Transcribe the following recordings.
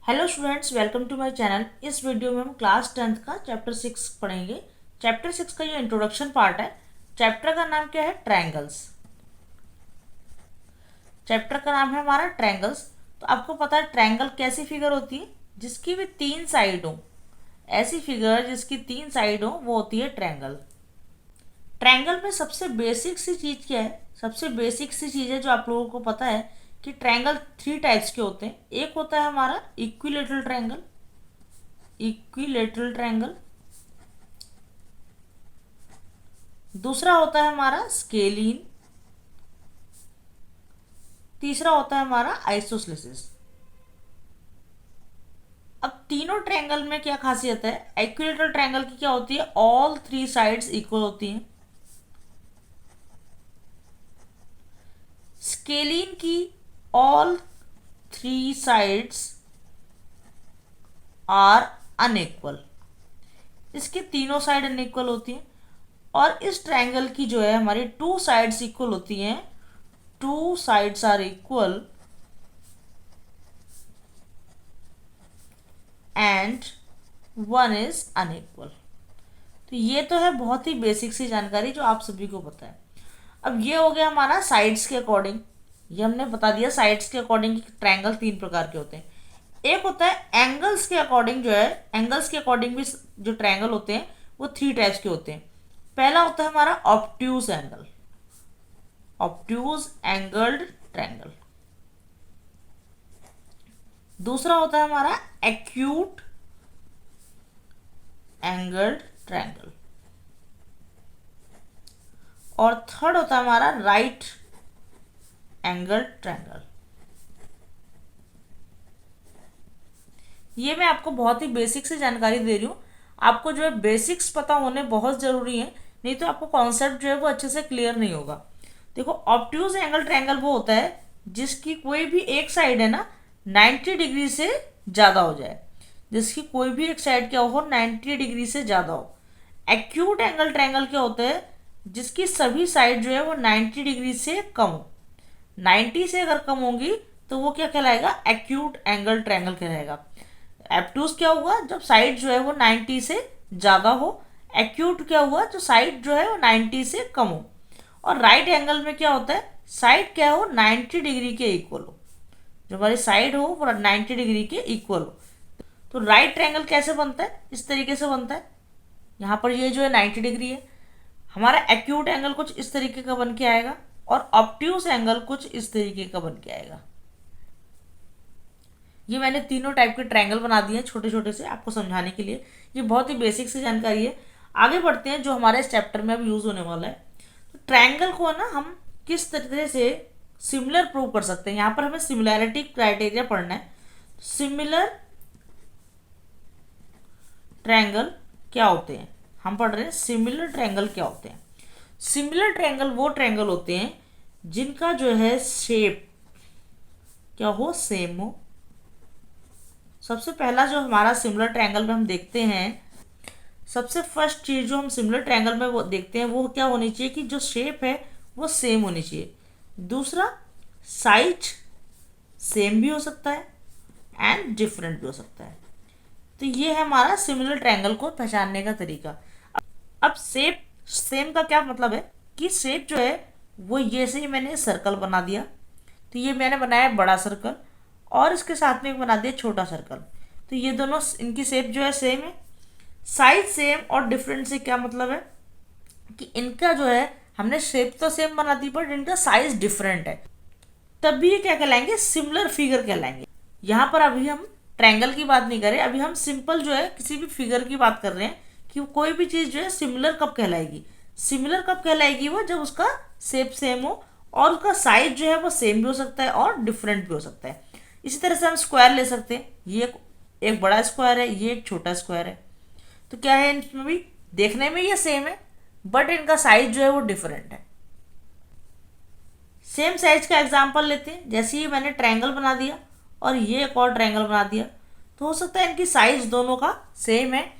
Hello students, welcome to my channel. इस video में हम क्लास 10th का चैप्टर 6 पढ़ेंगे। चैप्टर 6 का ये इंट्रोडक्शन पार्ट है। चैप्टर का नाम क्या है? ट्रायंगल्स। चैप्टर का नाम है हमारा ट्रायंगल्स। तो आपको पता है ट्रायंगल कैसी फिगर होती है? जिसकी भी 3 साइड हो। ऐसी फिगर जिसकी 3 साइड हो वो होती है ट्रायंगल। ट्रायंगल में सबसे बेसिक सी चीज़ क्या है? सबसे बेसिक सी चीज़ है जो आप लोगों को पता है कि ट्रायंगल 3 टाइप्स के होते हैं। एक होता है हमारा इक्विलेटरल ट्रायंगल। Equilateral triangle. दूसरा होता है हमारा स्केलीन। तीसरा होता है हमारा आइसोस्लेसिस। अब तीनों ट्रायंगल में क्या खासियत है? इक्विलेटरल ट्रायंगल की क्या होती है? ऑल 3 साइड्स इक्वल होती हैं। स्केलीन की ऑल 3 साइड्स आर अनइक्वल। इसके तीनों साइड अनइक्वल होती हैं। और इस ट्रायंगल की जो है हमारी 2 साइड्स इक्वल होती हैं। 2 sides are equal and 1 is unequal. तो ये तो है बहुत ही बेसिक सी जानकारी जो आप सभी को पता है। अब ये हो गया हमारा साइड्स के अकॉर्डिंग। ये हमने बता दिया साइड्स के अकॉर्डिंग कि ट्रायंगल 3 प्रकार के होते हैं। एक होता है एंगल्स के अकॉर्डिंग। जो है एंगल्स के अकॉर्डिंग भी जो ट्रायंगल होते हैं वो 3 टाइप्स के होते हैं। पहला होता है हमारा obtuse angle. Obtuse angled triangle. दूसरा होता है हमारा एक्यूट एंगल्ड ट्रायंगल। और थर्ड होता है हमारा राइट एंगल्ड ट्रायंगल। ये मैं आपको बहुत ही बेसिक से जानकारी दे रही हूँ। आपको जो है बेसिक्स पता होने बहुत ज़रूरी है, नहीं तो आपको कॉन्सेप्ट जो है वो अच्छे से क्लियर नहीं होगा। देखो, ऑब्ट्यूज एंगल ट्रायंगल वो होता है जिसकी कोई भी एक साइड है ना 90 डिग्री से ज़्यादा हो जाए। जिसकी कोई भी एक साइड क्या हो 90 डिग्री से ज़्यादा हो। एक्यूट एंगल ट्रायंगल क्या होता है? जिसकी सभी साइड जो है वो 90 डिग्री से कम हो। 90 से अगर कम होगी तो वो क्या कहलाएगा? एक्यूट एंगल ट्रायंगल कहलाएगा। एब्टूज क्या हुआ? जब साइड जो है वो 90 से ज़्यादा हो। एक्यूट क्या हुआ? जो साइड जो है वो 90 से कम हो। और राइट एंगल में क्या होता है? साइड क्या हो 90 डिग्री के इक्वल हो। जो हमारी साइड हो वो 90 डिग्री के इक्वल हो। तो राइट ट्रायंगल कैसे बनता है? इस तरीके से बनता है। यहाँ पर ये जो है 90 डिग्री है। हमारा एक्यूट एंगल कुछ इस तरीके का बन के आएगा और ऑब्ट्यूज एंगल कुछ इस तरीके का बन के आएगा। ये मैंने तीनों टाइप के ट्रायंगल बना दिए हैं छोटे छोटे से आपको समझाने के लिए। ये बहुत ही बेसिक सी जानकारी है। आगे बढ़ते हैं जो हमारे इस चैप्टर में अब यूज़ होने वाला है। तो ट्रायंगल को ना हम किस तरह से सिमिलर प्रूव कर सकते हैं। यहाँ पर हमें सिमिलैरिटी क्राइटेरिया पढ़ना है। सिमिलर ट्रायंगल क्या होते हैं? हम पढ़ रहे हैं सिमिलर ट्रायंगल क्या होते हैं। सिमिलर ट्रायंगल वो ट्रायंगल होते हैं जिनका जो है शेप क्या हो? सेम हो। सबसे पहला जो हमारा सिमिलर ट्रायंगल में हम देखते हैं, सबसे फर्स्ट चीज़ जो हम सिमिलर ट्रायंगल में वो देखते हैं वो क्या होनी चाहिए कि जो शेप है वो सेम होनी चाहिए। दूसरा, साइज सेम भी हो सकता है एंड डिफरेंट भी हो सकता है। तो ये है हमारा सिमिलर ट्रायंगल को पहचानने का तरीका। अब शेप सेम का क्या मतलब है कि शेप जो है वो ये से ही मैंने सर्कल बना दिया। तो ये मैंने बनाया बड़ा सर्कल और इसके साथ में एक बना दिया छोटा सर्कल। तो ये दोनों इनकी शेप जो है सेम है। साइज सेम और डिफरेंट से क्या मतलब है कि इनका जो है हमने शेप तो सेम बना दी बट इनका साइज डिफरेंट है। तब भी ये क्या कहलाएंगे? सिमिलर फिगर कहलाएंगे। यहाँ पर अभी हम ट्रायंगल की बात नहीं कर रहे, अभी हम सिंपल जो है किसी भी फिगर की बात कर रहे हैं कि कोई भी चीज़ जो है सिमिलर कब कहलाएगी। सिमिलर कब कहलाएगी? वो जब उसका शेप सेम हो और उसका साइज जो है वो सेम भी हो सकता है और डिफरेंट भी हो सकता है। इसी तरह से हम स्क्वायर ले सकते हैं। ये एक बड़ा स्क्वायर है, ये एक छोटा स्क्वायर है। तो क्या है इनमें भी? देखने में ये सेम है बट इनका साइज जो है वो डिफरेंट है। सेम साइज का एग्जांपल लेते हैं। जैसे ही मैंने ट्रायंगल बना दिया और ये एक और ट्रायंगल बना दिया, तो हो सकता है इनकी साइज दोनों का सेम है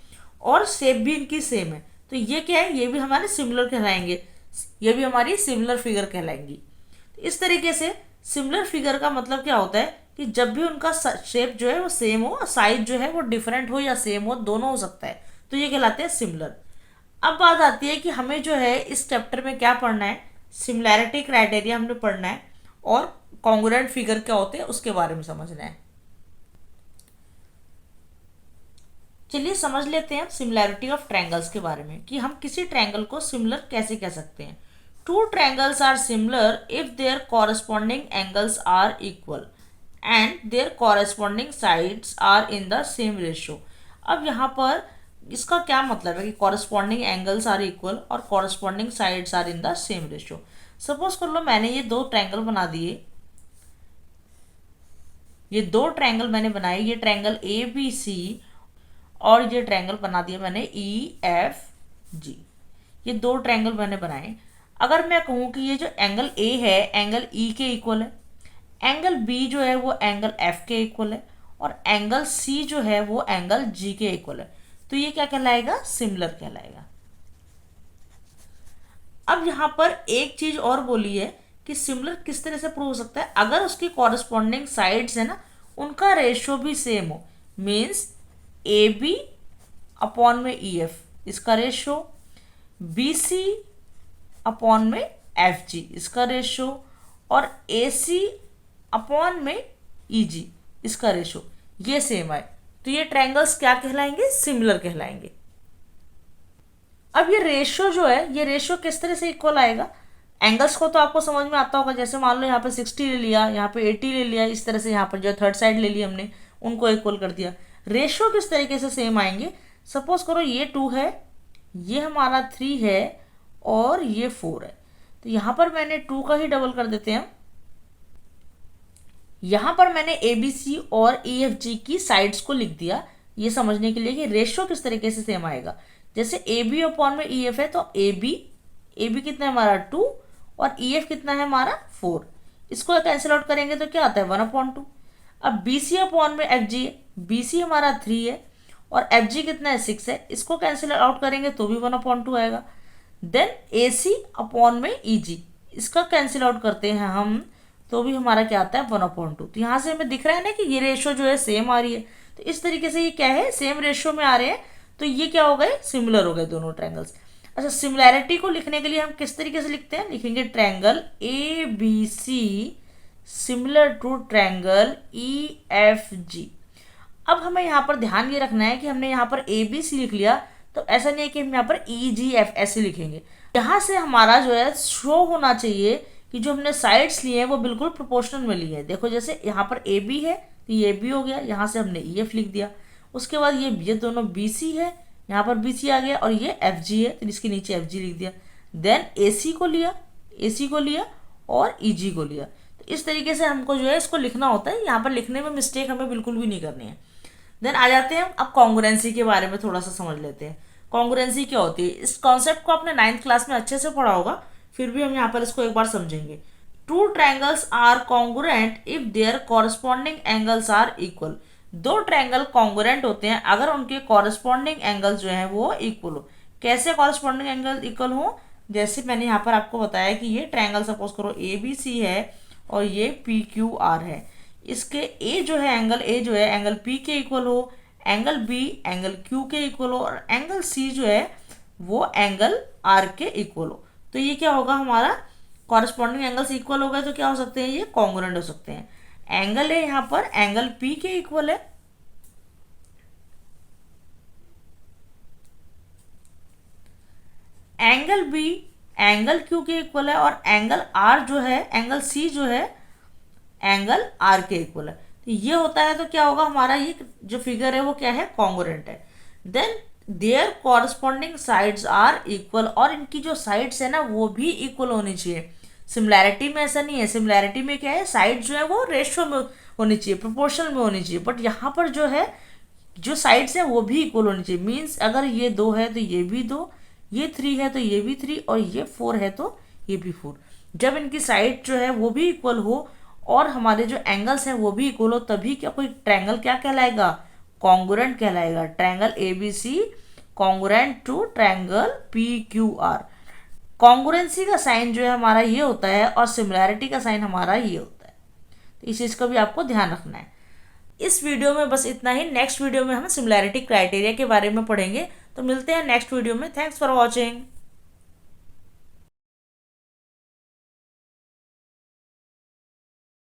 और शेप भी इनकी सेम है। तो ये क्या है? ये भी हमारे सिमिलर कहलाएंगे। ये भी हमारी सिमिलर फिगर कहलाएंगी। तो इस तरीके से सिमिलर फिगर का मतलब क्या होता है कि जब भी उनका शेप जो है वो सेम हो, साइज जो है वो डिफरेंट हो या सेम हो, दोनों हो सकता है, तो ये कहलाते हैं सिमिलर। अब बात आती है कि हमें जो है इस चैप्टर में क्या पढ़ना है, सिमिलैरिटी क्राइटेरिया हमने पढ़ना है और कॉन्ग्रुएंट फिगर क्या होते हैं उसके बारे में समझना है। चलिए समझ लेते हैं सिमिलैरिटी ऑफ ट्रायंगल्स के बारे में कि हम किसी ट्रायंगल को सिमिलर कैसे कह सकते हैं। Two triangles are similar if their corresponding angles are equal and their corresponding sides are in the same ratio. अब यहाँ पर इसका क्या मतलब है कि कॉरस्पॉन्डिंग एंगल्स आर इक्वल और corresponding sides are in the same ratio. Suppose कर लो मैंने ये दो ट्रायंगल बना दिए, ये दो ट्रायंगल मैंने बनाए, ये ट्रायंगल ए बी सी और ये ट्रायंगल बना दिया मैंने ई एफ जी। ये दो ट्रायंगल मैंने बनाए। अगर मैं कहूँ कि ये जो एंगल ए है एंगल ई के इक्वल है, एंगल बी जो है वो एंगल एफ के इक्वल है और एंगल सी जो है वो एंगल जी के इक्वल है, तो ये क्या कहलाएगा, सिमिलर कहलाएगा। अब यहाँ पर एक चीज और बोली है कि सिमिलर किस तरह से प्रूव हो सकता है, अगर उसकी कॉरस्पॉन्डिंग साइड्स है ना उनका रेशियो भी सेम हो। मीन्स ए बी अपॉन में ई एफ इसका रेशियो, बी सी अपॉन में एफ जी इसका रेशियो और ए सी अपॉन में ई जी इसका रेशियो ये सेम है, तो ये ट्रायंगल्स क्या कहलाएंगे, सिमिलर कहलाएंगे। अब ये रेशियो जो है, ये रेशियो किस तरह से इक्वल आएगा, एंगल्स को तो आपको समझ में आता होगा। जैसे मान लो यहाँ पे 60 ले लिया, यहाँ पे 80 ले लिया, इस तरह से यहाँ पर जो थर्ड साइड ले ली हमने, उनको इक्वल कर दिया। रेशियो किस तरीके से सेम आएंगे, सपोज करो ये 2 है, ये हमारा 3 है और ये 4 है, तो यहाँ पर मैंने 2 का ही डबल कर देते हैं। यहाँ पर मैंने ए बी सी और ई एफ जी की साइड्स को लिख दिया, ये समझने के लिए कि रेशियो किस तरीके से सेम आएगा। जैसे ए बी अपॉन में ई एफ है तो ए बी कितना है हमारा 2 और ई एफ कितना है हमारा 4, इसको कैंसिल आउट करेंगे तो क्या आता है 1/2। अब बी सी अपॉन में एफ जी है, बी सी हमारा 3 है और एफ जी कितना है 6 है, इसको कैंसिल आउट करेंगे तो भी 1/2 आएगा। देन ए सी अपॉन में ई जी, इसका कैंसिल आउट करते हैं हम तो भी हमारा क्या आता है 1/2। तो यहाँ से हमें दिख रहा है ना कि ये रेशियो जो है सेम आ रही है, तो इस तरीके से ये क्या है, सेम रेशियो में आ रहे हैं, तो ये क्या हो गए, सिमिलर हो गए दोनों ट्रायंगल्स। अच्छा, सिमिलैरिटी को लिखने के लिए हम किस तरीके से लिखते हैं, लिखेंगे triangle A B C similar to triangle E F G. अब हमें यहाँ पर ध्यान ये रखना है कि हमने यहाँ पर ए बी सी लिख लिया, तो ऐसा नहीं है कि हम यहाँ पर ई जी एफ ऐसे लिखेंगे। यहाँ से हमारा जो है शो होना चाहिए कि जो हमने साइड्स लिए हैं वो बिल्कुल प्रोपोर्शनल में लिए हैं। देखो जैसे यहाँ पर ए बी है तो ये बी हो गया, यहाँ से हमने ई एफ लिख दिया। उसके बाद ये दोनों बी सी है, यहाँ पर बी सी आ गया और ये एफ जी है तो इसके नीचे एफ जी लिख दिया। देन ए सी को लिया और ई जी को लिया। तो इस तरीके से हमको जो है इसको लिखना होता है, यहाँ पर लिखने में मिस्टेक हमें बिल्कुल भी नहीं करनी है। देन आ जाते हैं अब कॉन्ग्रुएंसी के बारे में थोड़ा सा समझ लेते हैं। कॉन्ग्रुएंसी क्या होती है, इस कॉन्सेप्ट को आपने 9th क्लास में अच्छे से पढ़ा होगा, फिर भी हम यहाँ पर इसको एक बार समझेंगे। Two triangles are congruent if their corresponding angles are equal. दो ट्रायंगल कॉन्ग्रुएंट होते हैं अगर उनके कॉरस्पॉन्डिंग एंगल्स जो है वो इक्वल हो। कैसे कॉरस्पॉन्डिंग एंगल इक्वल हो, जैसे मैंने यहाँ पर आपको बताया कि ये ट्रायंगल सपोज करो ए बी सी है और ये पी क्यू आर है, इसके ए जो है एंगल पी के इक्वल हो, एंगल बी एंगल क्यू के इक्वल हो और एंगल सी जो है वो एंगल आर के इक्वल हो, तो ये क्या होगा, हमारा कॉरस्पॉन्डिंग एंगल्स इक्वल हो गए तो क्या हो सकते हैं, ये कॉन्ग्रुएंट हो सकते हैं। एंगल है यहाँ पर एंगल पी के इक्वल है, एंगल बी एंगल क्यू के इक्वल है और एंगल आर जो है एंगल सी जो है एंगल आर के इक्वल है। तो ये होता है तो क्या होगा, हमारा ये जो फिगर है वो क्या है, कॉन्ग्रुएंट है। Then their corresponding sides are equal, और इनकी जो साइड्स है ना वो भी इक्वल होनी चाहिए। सिमिलैरिटी में ऐसा नहीं है, सिमिलैरिटी में क्या है, साइड जो है वो रेशियो में होनी चाहिए, प्रोपोर्शनल में होनी चाहिए, बट यहाँ पर जो है जो साइड्स है वो भी इक्वल होनी चाहिए। मीन्स अगर ये 2 है तो ये भी 2, ये 3 है तो ये भी 3 और ये 4 है तो ये भी 4। जब इनकी साइड जो है वो भी इक्वल हो और हमारे जो एंगल्स हैं वो भी इक्वल हो, तभी क्या कोई ट्रायंगल क्या कहलाएगा, कॉन्ग्रुएंट कहलाएगा। Triangle A B C congruent to triangle P Q R. Congruency का साइन जो है हमारा ये होता है और सिमिलैरिटी का साइन हमारा ये होता है। इस चीज़ का भी आपको ध्यान रखना है। इस वीडियो में बस इतना ही। नेक्स्ट वीडियो में हम सिमिलैरिटी क्राइटेरिया के बारे में पढ़ेंगे। तो मिलते हैं नेक्स्ट वीडियो में। Thanks for watching.